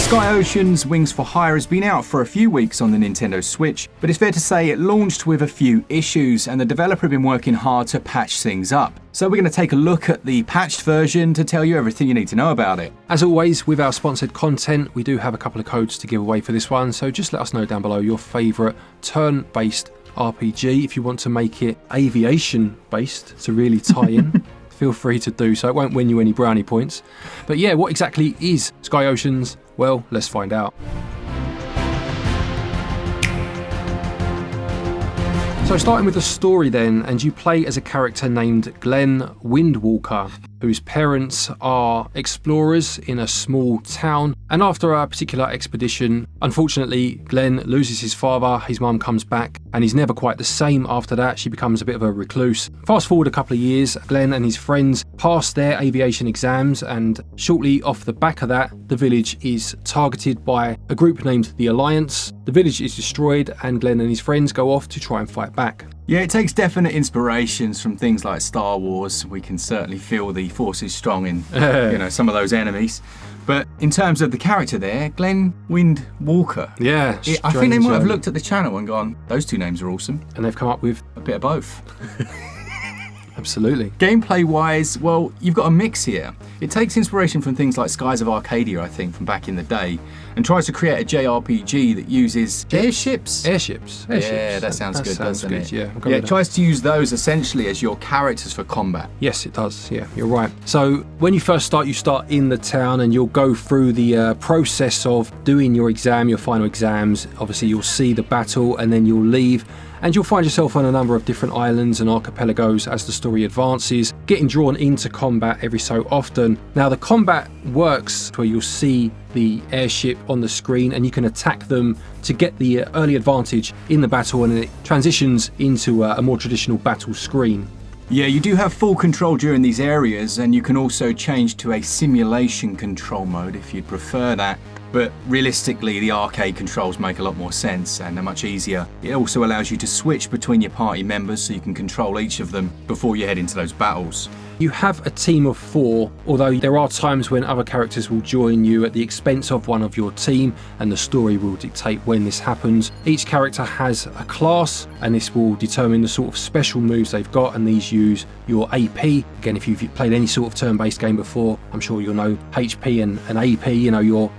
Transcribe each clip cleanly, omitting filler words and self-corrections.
Sky Ocean's Wings for Hire has been out for a few weeks on the Nintendo Switch, but it's fair to say it launched with a few issues and the developer have been working hard to patch things up. So we're going to take a look at the patched version to tell you everything you need to know about it. As always, with our sponsored content, we do have a couple of codes to give away for this one, so just let us know down below your favourite turn-based RPG. If you want to make it aviation-based to really tie in, feel free to do so. It won't win you any brownie points. But yeah, what exactly is Sky Ocean's? Well, let's find out. So starting with the story then, and you play as a character named Glen Windwalker, whose parents are explorers in a small town. And after a particular expedition, unfortunately, Glen loses his father, his mum comes back, and he's never quite the same after that. She becomes a bit of a recluse. Fast forward a couple of years, Glen and his friends pass their aviation exams, and shortly off the back of that, the village is targeted by a group named the Alliance. The village is destroyed, and Glen and his friends go off to try and fight back. Yeah, it takes definite inspirations from things like Star Wars. We can certainly feel the force is strong in some of those enemies. But in terms of the character there, Glen Windwalker. Yeah, I think they might have looked at the channel and gone, those two names are awesome. And they've come up with a bit of both. Absolutely. Gameplay-wise, well, you've got a mix here. It takes inspiration from things like Skies of Arcadia, I think, from back in the day, and tries to create a JRPG that uses airships. Airships. Yeah, that sounds good, doesn't it? Yeah, it tries to use those essentially as your characters for combat. Yes, it does. Yeah, you're right. So when you first start, you start in the town and you'll go through the process of doing your exam, your final exams. Obviously, you'll see the battle and then you'll leave. And you'll find yourself on a number of different islands and archipelagos as the story advances, getting drawn into combat every so often. Now the combat works where you'll see the airship on the screen and you can attack them to get the early advantage in the battle, and it transitions into a more traditional battle screen. Yeah, you do have full control during these areas, and you can also change to a simulation control mode if you'd prefer that. But realistically, the arcade controls make a lot more sense and they're much easier. It also allows you to switch between your party members so you can control each of them before you head into those battles. You have a team of 4, although there are times when other characters will join you at the expense of one of your team, and the story will dictate when this happens. Each character has a class, and this will determine the sort of special moves they've got, and these use your AP. Again, if you've played any sort of turn-based game before, I'm sure you'll know HP and AP,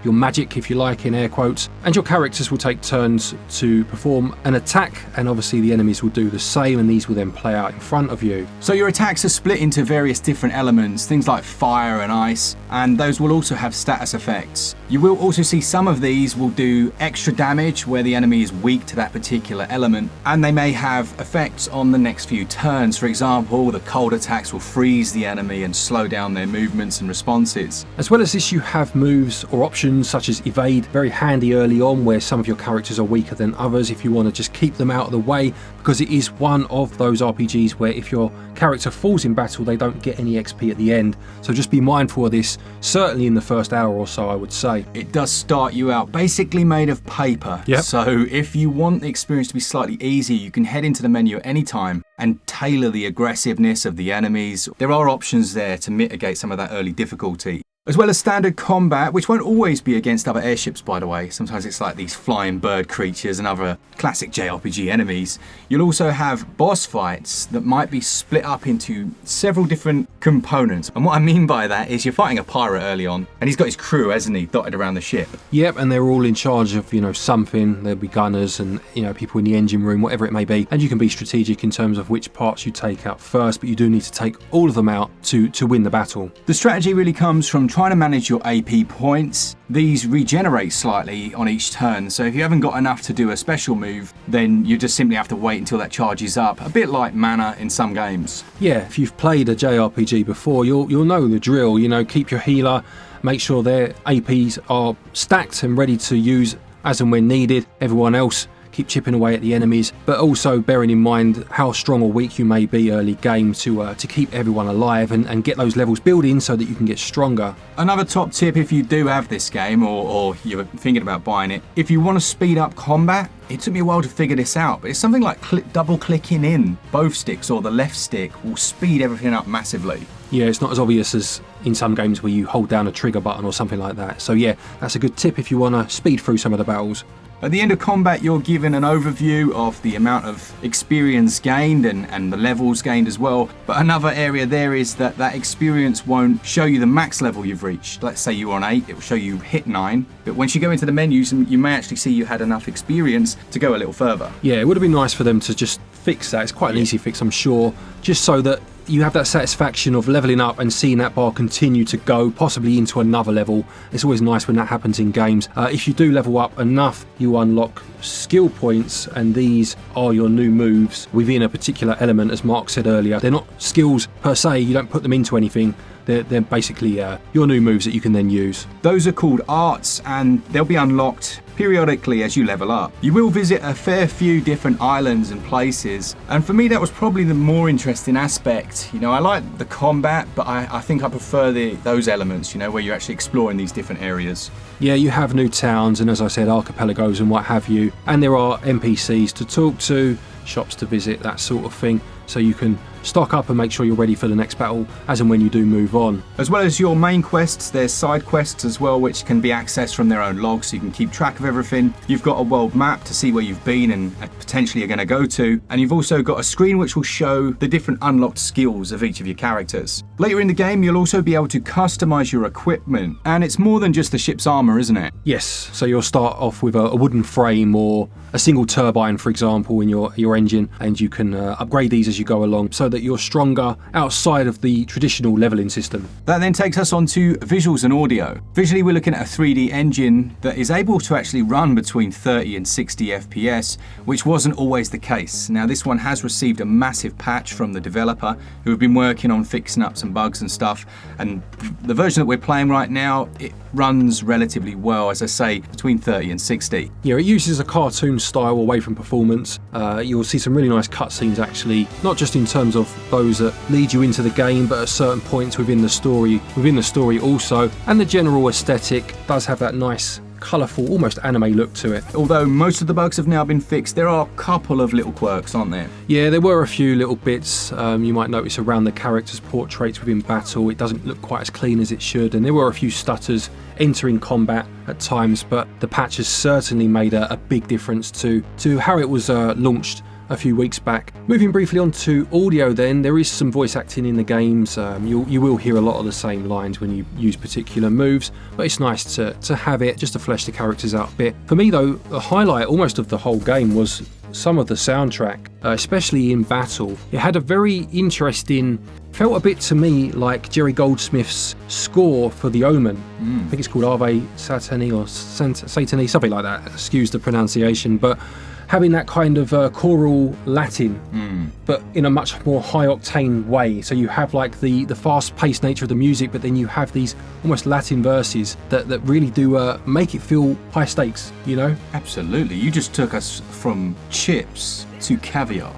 your magic, if you like, in air quotes. And your characters will take turns to perform an attack, and obviously the enemies will do the same, and these will then play out in front of you. So your attacks are split into various different elements, things like fire and ice, and those will also have status effects. You will also see some of these will do extra damage where the enemy is weak to that particular element, and they may have effects on the next few turns. For example, the cold attacks will freeze the enemy and slow down their movements and responses. As well as this, you have moves or options such as evade, very handy early on where some of your characters are weaker than others if you want to just keep them out of the way, because it is one of those RPGs where if your character falls in battle, they don't get any XP at the end. So just be mindful of this, certainly in the first hour or so, I would say. It does start you out basically made of paper. Yep. So if you want the experience to be slightly easier, you can head into the menu at any time and tailor the aggressiveness of the enemies. There are options there to mitigate some of that early difficulty. As well as standard combat, which won't always be against other airships, by the way. Sometimes it's like these flying bird creatures and other classic JRPG enemies. You'll also have boss fights that might be split up into several different components. And what I mean by that is you're fighting a pirate early on, and he's got his crew, hasn't he, dotted around the ship. Yep, and they're all in charge of, something. There'll be gunners and, people in the engine room, whatever it may be. And you can be strategic in terms of which parts you take out first, but you do need to take all of them out to win the battle. The strategy really comes from trying to manage your AP points. These regenerate slightly on each turn, so if you haven't got enough to do a special move, then you just simply have to wait until that charges up, a bit like mana in some games. Yeah, if you've played a JRPG before, you'll know the drill. Keep your healer, make sure their APs are stacked and ready to use as and when needed. Everyone else, keep chipping away at the enemies, but also bearing in mind how strong or weak you may be early game to keep everyone alive and get those levels building so that you can get stronger. Another top tip if you do have this game or you're thinking about buying it, if you want to speed up combat, it took me a while to figure this out, but it's something like double clicking in both sticks or the left stick will speed everything up massively. Yeah, it's not as obvious as in some games where you hold down a trigger button or something like that. So yeah, that's a good tip if you want to speed through some of the battles. At the end of combat, you're given an overview of the amount of experience gained and the levels gained as well. But another area there is that experience won't show you the max level you've reached. Let's say you're on 8, it will show you hit 9. But once you go into the menus, you may actually see you had enough experience to go a little further. Yeah, it would have been nice for them to just fix that. It's quite an easy fix, I'm sure, just so that you have that satisfaction of leveling up and seeing that bar continue to go, possibly into another level. It's always nice when that happens in games. If you do level up enough, you unlock skill points, and these are your new moves within a particular element, as Mark said earlier. They're not skills per se, you don't put them into anything. They're basically your new moves that you can then use. Those are called arts, and they'll be unlocked periodically as you level up. You will visit a fair few different islands and places, and for me that was probably the more interesting aspect. You know, I like the combat, but I think I prefer those elements, you know, where you're actually exploring these different areas. Yeah, you have new towns and, as I said, archipelagos and what have you, and there are NPCs to talk to, shops to visit, that sort of thing, so you can stock up and make sure you're ready for the next battle as and when you do move on. As well as your main quests, there's side quests as well, which can be accessed from their own logs, so you can keep track of everything. You've got a world map to see where you've been and potentially are going to go to, and you've also got a screen which will show the different unlocked skills of each of your characters. Later in the game, you'll also be able to customize your equipment, and it's more than just the ship's armor, isn't it? Yes, so you'll start off with a wooden frame or a single turbine, for example, in your engine, and you can upgrade these as you go along so that you're stronger outside of the traditional leveling system. That then takes us on to visuals and audio. Visually, we're looking at a 3D engine that is able to actually run between 30 and 60 FPS, which wasn't always the case. Now, this one has received a massive patch from the developer, who have been working on fixing up some bugs and stuff, and the version that we're playing right now, it runs relatively well, as I say, between 30 and 60. Yeah, it uses a cartoon style away from performance. You'll see some really nice cutscenes actually, not just in terms of those that lead you into the game, but at certain points within the story also. And the general aesthetic does have that nice, colourful, almost anime look to it. Although most of the bugs have now been fixed, there are a couple of little quirks, aren't there? Yeah, there were a few little bits you might notice around the characters' portraits within battle. It doesn't look quite as clean as it should, and there were a few stutters entering combat at times, but the patch has certainly made a big difference to how it was launched a few weeks back. Moving briefly on to audio then, there is some voice acting in the games. You will hear a lot of the same lines when you use particular moves, but it's nice to have it just to flesh the characters out a bit. For me though, the highlight almost of the whole game was some of the soundtrack, especially in battle. It had a very interesting, felt a bit to me like Jerry Goldsmith's score for The Omen. I think it's called Ave Satani or Satani, something like that, excuse the pronunciation, but having that kind of choral Latin, but in a much more high-octane way. So you have like the fast-paced nature of the music, but then you have these almost Latin verses that really do make it feel high stakes, you know? Absolutely. You just took us from chips to caviar.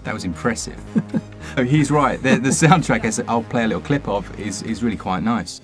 That was impressive. Oh, he's right. The soundtrack, as I'll play a little clip of, is really quite nice.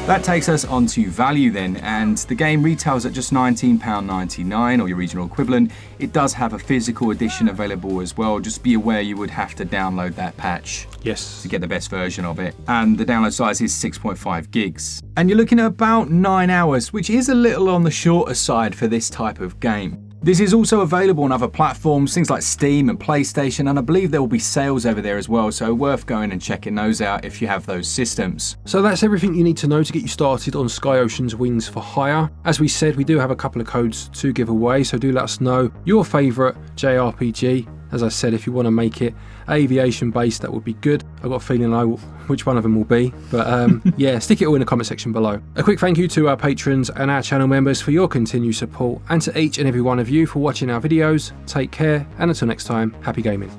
That takes us on to value then, and the game retails at just £19.99 or your regional equivalent. It does have a physical edition available as well. Just be aware you would have to download that patch. Yes. To get the best version of it. And the download size is 6.5 gigs. And you're looking at about 9 hours, which is a little on the shorter side for this type of game. This is also available on other platforms, things like Steam and PlayStation, and I believe there will be sales over there as well, so worth going and checking those out if you have those systems. So that's everything you need to know to get you started on Sky Ocean's Wings for Hire. As we said, we do have a couple of codes to give away, so do let us know your favourite JRPG. As I said, if you want to make it aviation based, that would be good. I've got a feeling I know which one of them will be, but yeah, stick it all in the comment section below. A quick thank you to our patrons and our channel members for your continued support, and to each and every one of you for watching our videos. Take care, and until next time, happy gaming.